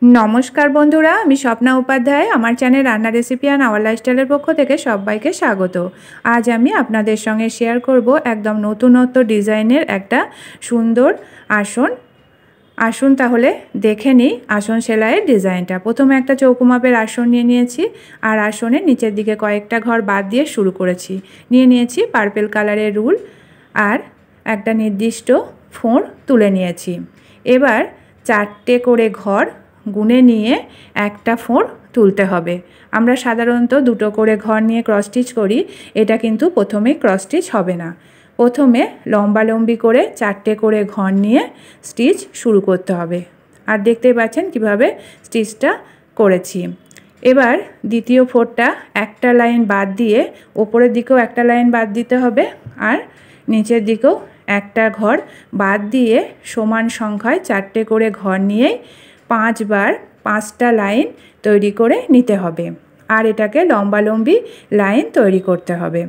नमस्कार बंधुरा आमी स्वप्ना उपाध्याय आमार चैनल रान्ना रेसिपि एंड आवर लाइफस्टाइलेर पक्ष थेके सबाइके स्वागत। आज आमी आपनादेर संगे शेयर करब एकदम नतूनत्व डिजाइनेर एकटा सुंदर आसन। आसुन ताहले देखे निई आसन सेलाइয়ের डिजाइनटा। प्रथमे एकटा चौको मापेर आसन निये नियेछि और आसनेर नीचेर दिके कयेकटा घर बाद दिये शुरू करेछि। निये नियेछि पार्पल कालारेर रुल और एकटा निर्दिष्ट फोड़ तुले नियेछि। एबार चारटे करे घर गुने निये एकटा फोड़ तुलते हबे। आमरा साधारणत दुटो करे घर निये क्रस स्टिच करी, एटा किन्तु प्रथमेई क्रस स्टिच हबे ना। प्रथमे लम्बालम्बी करे चारटे करे घर निये स्टिच शुरू करते हबे। आर देखतेई पाच्छेन किभाबे स्टिचटा करेछि। एबार द्वितीय फोड़टा एकटा लाइन बाद दिये ओपरेर दिकेও एकटा लाइन बाद दिते हबे और नीचेर दिकेও एकटा घर बाद दिये समान संख्याय चारटे करे घर निये 5 बार 5टा लाइन तैरी करे निते हबे और एटाके लम्बालम्बी लाइन तैरी करते हबे।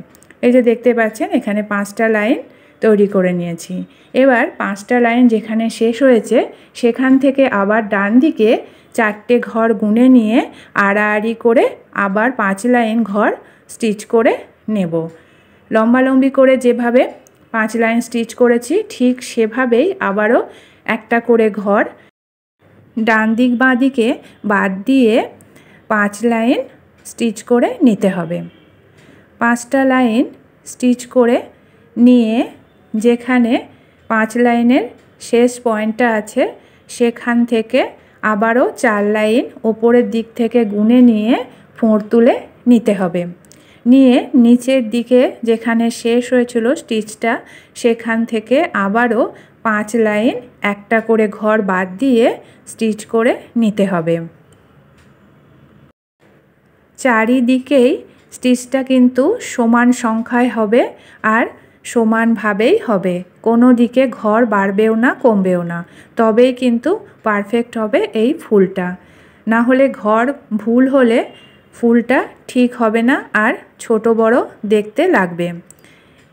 এই যে দেখতে পাচ্ছেন এখানে 5টা লাইন তৈরি করে নিয়েছি। এবার 5টা লাইন যেখানে শেষ হয়েছে সেখান থেকে আবার ডান দিকে 4টে ঘর গুনে নিয়ে আড়াআড়ি করে আবার 5 লাইন ঘর স্টিচ করে নেব। লম্বালম্বি করে যেভাবে 5 লাইন স্টিচ করেছি ঠিক সেভাবেই আবারও একটা করে ঘর ডান দিক বাঁ দিকে বাদ দিয়ে 5 লাইন স্টিচ করে নিতে হবে। 5টা লাইন স্টিচ করে নিয়ে যেখানে 5 লাইনের শেষ পয়েন্টটা আছে সেখান থেকে আবারও 4 লাইন উপরের দিক থেকে গুনে নিয়ে ফোঁড় তুলে নিতে হবে। নিয়ে নিচের দিকে যেখানে শেষ হয়েছিল স্টিচটা সেখান থেকে আবারও 5 লাইন একটা করে ঘর বাদ দিয়ে স্টিচ করে নিতে হবে। চারিদিকেই স্টিচটা কিন্তু সমান সংখ্যায় হবে আর সমানভাবেই হবে, কোনো দিকে ঘর বাড়বেও না কমবেও না, তবেই কিন্তু পারফেক্ট হবে এই ফুলটা। না হলে ঘর ভুল হলে ফুলটা ঠিক হবে না আর ছোট বড় দেখতে লাগবে।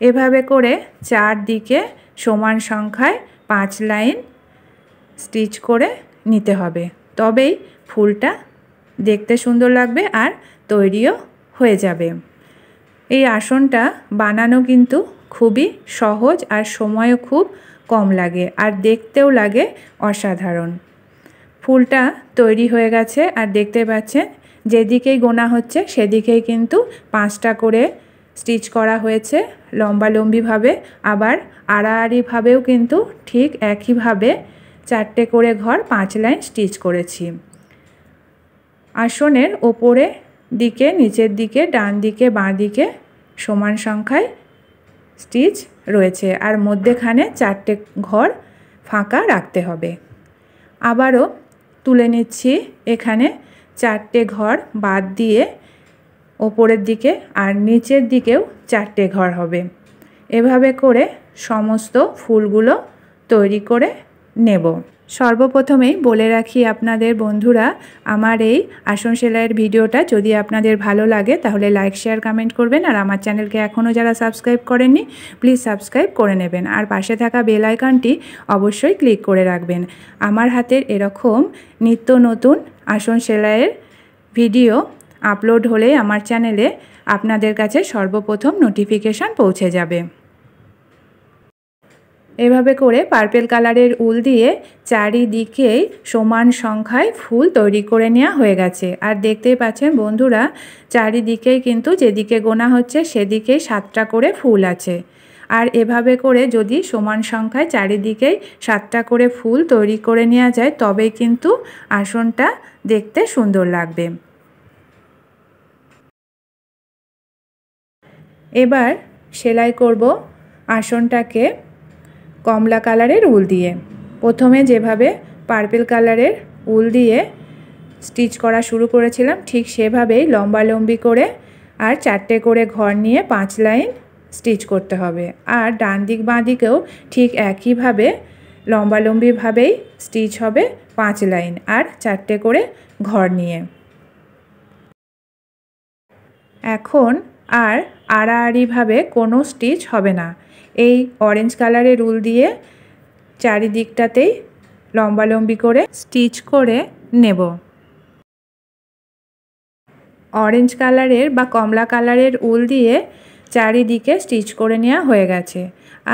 এভাবে করে চারদিকে সমান সংখ্যায় 5 লাইন স্টিচ করে নিতে হবে, তবেই ফুলটা দেখতে সুন্দর লাগবে আর তৈরিও হয়ে যাবে। এই আসনটা বানানো কিন্তু খুবই সহজ আর সময়ও খুব কম লাগে আর দেখতেও লাগে অসাধারণ। ফুলটা তৈরি হয়ে গেছে আর দেখতে পাচ্ছেন যেদিকেই গোনা হচ্ছে সেদিকেই কিন্তু 5টা করে স্টিচ করা হয়েছে লম্বালম্বিভাবে, আবার আড়াআড়িভাবেও কিন্তু ঠিক একইভাবে 4টে করে ঘর 5 লাইন স্টিচ করেছি। আসনের ওপরে দিকে নিচের দিকে ডান দিকে বাঁ দিকে সমান সংখ্যায় স্টিচ রয়েছে আর মধ্যেখানে 4টে ঘর ফাঁকা রাখতে হবে। আবারও তুলে নিচ্ছি, এখানে 4টে ঘর বাদ দিয়ে ওপরের দিকে আর নিচের দিকেও 4টে ঘর হবে। এভাবে করে সমস্ত ফুলগুলো তৈরি করে নেব। সর্বপ্রথমেই বলে রাখি আপনাদের বন্ধুরা, আমার এই আসন সেলাইয়ের ভিডিওটা যদি আপনাদের ভালো লাগে তাহলে লাইক শেয়ার কমেন্ট করবেন আর আমার চ্যানেলকে এখনও যারা সাবস্ক্রাইব করেননি প্লিজ সাবস্ক্রাইব করে নেবেন আর পাশে থাকা বেল আইকনটি অবশ্যই ক্লিক করে রাখবেন। আমার হাতের এরকম নিত্য নতুন আসন সেলাইয়ের ভিডিও আপলোড হলে আমার চ্যানেলে আপনাদের কাছে সর্বপ্রথম নোটিফিকেশান পৌঁছে যাবে। এভাবে করে পার্পল কালারের উল দিয়ে চারিদিকেই সমান সংখ্যায় ফুল তৈরি করে নেওয়া হয়ে গেছে আর দেখতেই পাচ্ছেন বন্ধুরা চারিদিকেই কিন্তু যেদিকে গোনা হচ্ছে সেদিকেই 7টা করে ফুল আছে। আর এভাবে করে যদি সমান সংখ্যায় চারিদিকেই 7টা করে ফুল তৈরি করে নেওয়া যায় তবেই কিন্তু আসনটা দেখতে সুন্দর লাগবে। এবার সেলাই করব আসনটাকে কমলা কালারের উল দিয়ে। প্রথমে যেভাবে পার্পল কালারের উল দিয়ে স্টিচ করা শুরু করেছিলাম ঠিক সেভাবেই লম্বালম্বি করে আর 4টে করে ঘর নিয়ে 5 লাইন স্টিচ করতে হবে আর ডান দিক বাঁ দিকেও ঠিক একইভাবে লম্বালম্বিভাবেই স্টিচ হবে 5 লাইন আর 4টে করে ঘর নিয়ে। এখন আর আড়াআড়িভাবে কোনো স্টিচ হবে না। এই অরেঞ্জ কালারের উল দিয়ে চারিদিকটাতেই লম্বালম্বি করে স্টিচ করে নেব। অরেঞ্জ কালারের বা কমলা কালারের উল দিয়ে চারিদিকে স্টিচ করে নেওয়া হয়ে গেছে।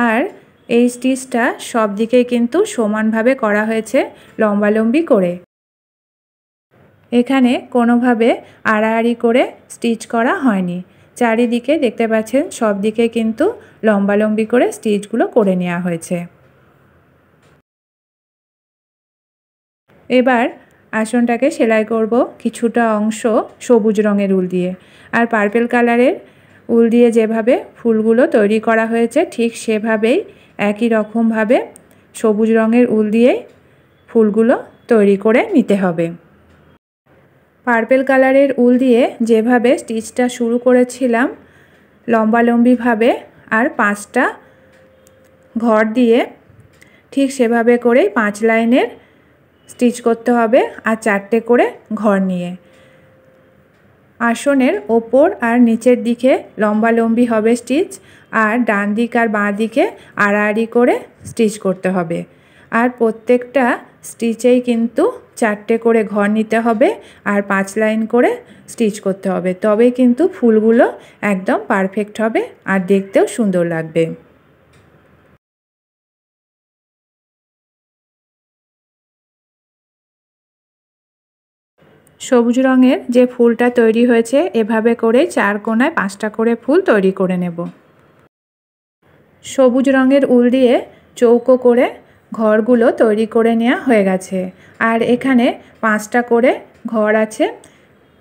আর এই স্টিচটা সব দিকেই কিন্তু সমানভাবে করা হয়েছে লম্বালম্বি করে। এখানে কোনোভাবে আড়াআড়ি করে স্টিচ করা হয়নি। চারিদিকে দেখতে পাচ্ছেন সব দিকে কিন্তু লম্বালম্বি করে স্টিচগুলো করে নেওয়া হয়েছে। এবার আসনটাকে সেলাই করব কিছুটা অংশ সবুজ রঙের উল দিয়ে। আর পার্পেল কালারের উল দিয়ে যেভাবে ফুলগুলো তৈরি করা হয়েছে ঠিক সেভাবেই একই রকমভাবে সবুজ রঙের উল দিয়ে ফুলগুলো তৈরি করে নিতে হবে। পার্পেল কালারের উল দিয়ে যেভাবে স্টিচটা শুরু করেছিলাম লম্বালম্বিভাবে আর 5টা ঘর দিয়ে ঠিক সেভাবে করেই 5 লাইনের স্টিচ করতে হবে আর 4টে করে ঘর নিয়ে। আসনের ওপর আর নিচের দিকে লম্বালম্বি হবে স্টিচ আর ডান দিক আর বাঁ দিকে আড়াআড়ি করে স্টিচ করতে হবে। আর প্রত্যেকটা স্টিচেই কিন্তু 4টে করে ঘর নিতে হবে আর 5 লাইন করে স্টিচ করতে হবে, তবেই কিন্তু ফুলগুলো একদম পারফেক্ট হবে আর দেখতেও সুন্দর লাগবে। সবুজ রঙের যে ফুলটা তৈরি হয়েছে এভাবে করে 4 কোণায় 5টা করে ফুল তৈরি করে নেব। সবুজ রঙের উল দিয়ে চৌকো করে ঘরগুলো তৈরি করে নেওয়া হয়ে গেছে। আর এখানে 5টা করে ঘর আছে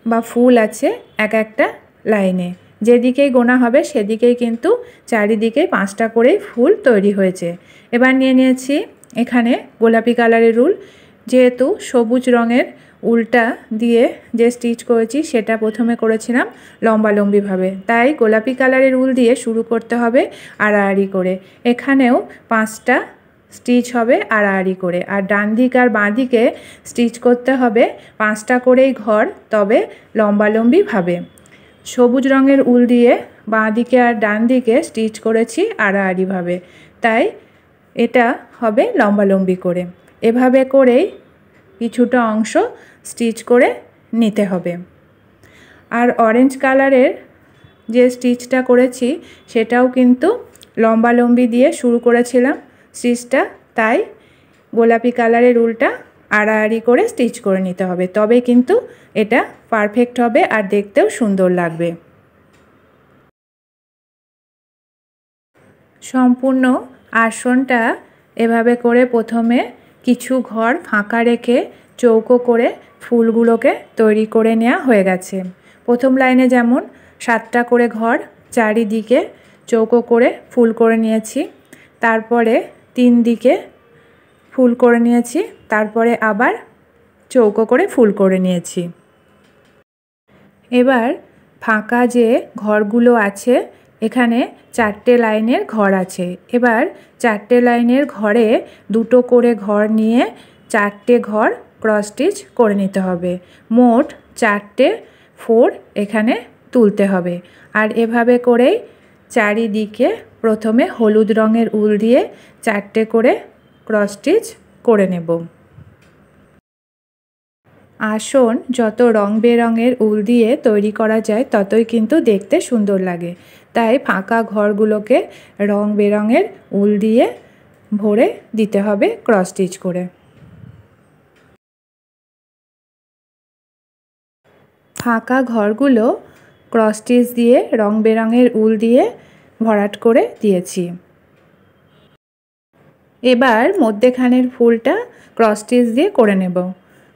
বা ফুল আছে এক একটা লাইনে। যেদিকেই গোনা হবে সেদিকেই কিন্তু চারিদিকে 5টা করেই ফুল তৈরি হয়েছে। এবার নিয়ে নিয়েছি এখানে গোলাপি কালারের উল। যেহেতু সবুজ রঙের উলটা দিয়ে যে স্টিচ করেছি সেটা প্রথমে করেছিলাম লম্বালম্বিভাবে, তাই গোলাপি কালারের উল দিয়ে শুরু করতে হবে আড়াআড়ি করে। এখানেও 5টা স্টিচ হবে আড়াআড়ি করে আর ডান দিক আর বাঁ দিকে স্টিচ করতে হবে 5টা করেই ঘর, তবে লম্বালম্বিভাবে। সবুজ রঙের উল দিয়ে বাঁ দিকে আর ডান দিকে স্টিচ করেছি আড়াআড়িভাবে, তাই এটা হবে লম্বালম্বি করে। এভাবে করেই কিছুটা অংশ স্টিচ করে নিতে হবে। আর অরেঞ্জ কালারের যে স্টিচটা করেছি সেটাও কিন্তু লম্বালম্বি দিয়ে শুরু করেছিলাম স্টিচটা, তাই গোলাপি কালারের উলটা আড়াআড়ি করে স্টিচ করে নিতে হবে, তবে কিন্তু এটা পারফেক্ট হবে আর দেখতেও সুন্দর লাগবে। সম্পূর্ণ আসনটা এভাবে করে প্রথমে কিছু ঘর ফাঁকা রেখে চৌকো করে ফুলগুলোকে তৈরি করে নেওয়া হয়ে গেছে। প্রথম লাইনে যেমন 7টা করে ঘর চারিদিকে চৌকো করে ফুল করে নিয়েছি, তারপরে 3 দিকে ফুল করে নিয়েছি, তারপরে আবার চৌকো করে ফুল করে নিয়েছি। এবার ফাঁকা যে ঘরগুলো আছে এখানে 4টে লাইনের ঘর আছে। এবার 4টে লাইনের ঘরে 2টো করে ঘর নিয়ে 4টে ঘর ক্রস স্টিচ করে নিতে হবে। মোট 4টে 4 এখানে তুলতে হবে। আর এভাবে করেই চারিদিকে প্রথমে হলুদ রঙের উল দিয়ে 4টে করে ক্রস স্টিচ করে নেব। আসন যত রং বেরঙের উল দিয়ে তৈরি করা যায় ততই কিন্তু দেখতে সুন্দর লাগে, তাই ফাঁকা ঘরগুলোকে রং বেরঙের উল দিয়ে ভরে দিতে হবে ক্রস স্টিচ করে। ফাঁকা ঘরগুলো ক্রস স্টিচ দিয়ে রং বেরঙের উল দিয়ে ভরাট করে দিয়েছি। এবার মধ্যেখানের ফুলটা ক্রস স্টিচ দিয়ে করে নেব।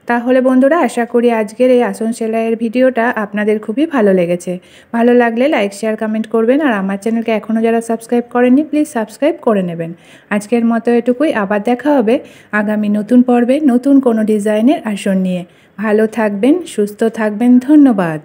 তাহলে বন্ধুরা আশা করি আজকের এই আসন সেলাইয়ের ভিডিওটা আপনাদের খুবই ভালো লেগেছে। ভালো লাগলে লাইক শেয়ার কমেন্ট করবেন আর আমার চ্যানেলকে এখনও যারা সাবস্ক্রাইব করেননি প্লিজ সাবস্ক্রাইব করে নেবেন। আজকের মতো এটুকুই, আবার দেখা হবে আগামী নতুন পর্বে নতুন কোনো ডিজাইনের আসন নিয়ে। ভালো থাকবেন, সুস্থ থাকবেন, ধন্যবাদ।